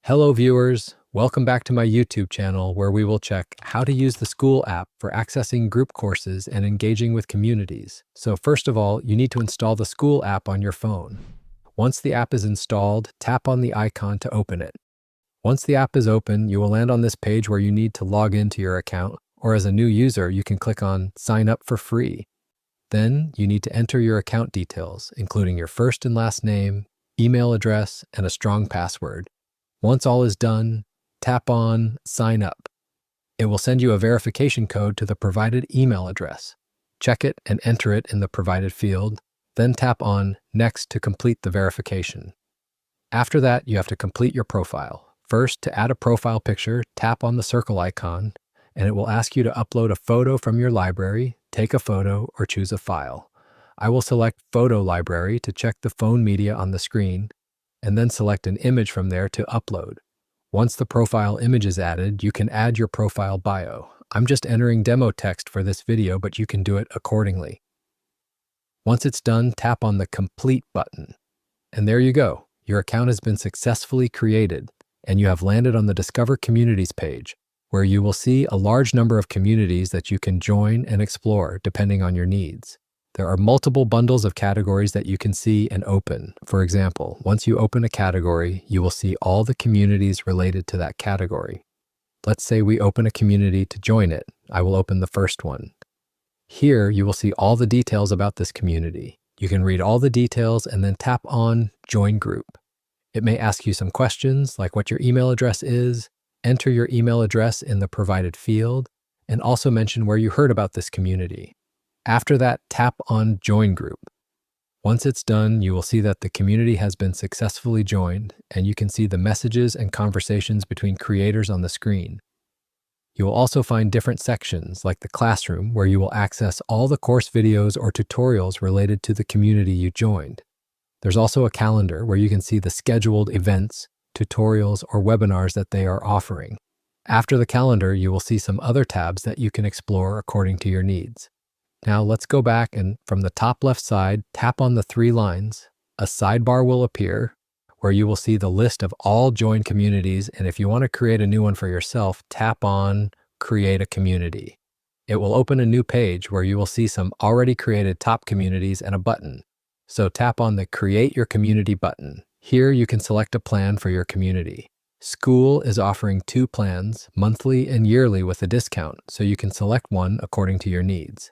Hello viewers, welcome back to my YouTube channel where we will check how to use the Skool app for accessing group courses and engaging with communities. So first of all, you need to install the Skool app on your phone. Once the app is installed, tap on the icon to open it. Once the app is open, you will land on this page where you need to log into your account, or as a new user, you can click on Sign Up for Free. Then you need to enter your account details, including your first and last name, email address, and a strong password. Once all is done, tap on Sign Up. It will send you a verification code to the provided email address. Check it and enter it in the provided field, then tap on Next to complete the verification. After that, you have to complete your profile. First, to add a profile picture, tap on the circle icon, and it will ask you to upload a photo from your library, take a photo, or choose a file. I will select Photo Library to check the phone media on the screen, and then select an image from there to upload. Once the profile image is added, you can add your profile bio. I'm just entering demo text for this video, but you can do it accordingly. Once it's done, tap on the Complete button. And there you go. Your account has been successfully created, and you have landed on the Discover Communities page, where you will see a large number of communities that you can join and explore depending on your needs. There are multiple bundles of categories that you can see and open. For example, once you open a category, you will see all the communities related to that category. Let's say we open a community to join it. I will open the first one. Here, you will see all the details about this community. You can read all the details and then tap on Join Group. It may ask you some questions like what your email address is, enter your email address in the provided field, and also mention where you heard about this community. After that, tap on Join Group. Once it's done, you will see that the community has been successfully joined, and you can see the messages and conversations between creators on the screen. You will also find different sections, like the classroom, where you will access all the course videos or tutorials related to the community you joined. There's also a calendar where you can see the scheduled events, tutorials, or webinars that they are offering. After the calendar, you will see some other tabs that you can explore according to your needs. Now let's go back and from the top left side, tap on the three lines. A sidebar will appear where you will see the list of all joined communities, and if you want to create a new one for yourself, tap on Create a Community. It will open a new page where you will see some already created top communities and a button. So tap on the Create Your Community button. Here you can select a plan for your community. Skool is offering 2 plans, monthly and yearly with a discount, so you can select one according to your needs.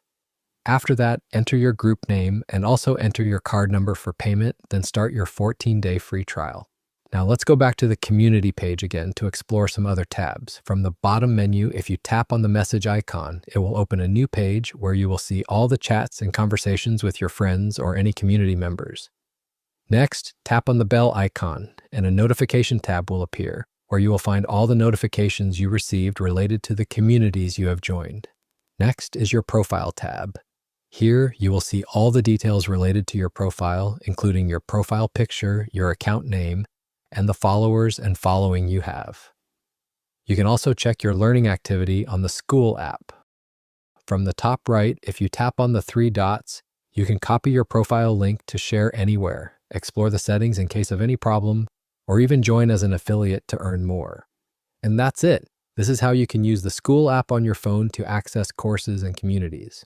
After that, enter your group name and also enter your card number for payment, then start your 14-day free trial. Now let's go back to the community page again to explore some other tabs. From the bottom menu, if you tap on the message icon, it will open a new page where you will see all the chats and conversations with your friends or any community members. Next, tap on the bell icon and a notification tab will appear where you will find all the notifications you received related to the communities you have joined. Next is your profile tab. Here, you will see all the details related to your profile, including your profile picture, your account name, and the followers and following you have. You can also check your learning activity on the Skool app. From the top right, if you tap on the 3 dots, you can copy your profile link to share anywhere, explore the settings in case of any problem, or even join as an affiliate to earn more. And that's it. This is how you can use the Skool app on your phone to access courses and communities.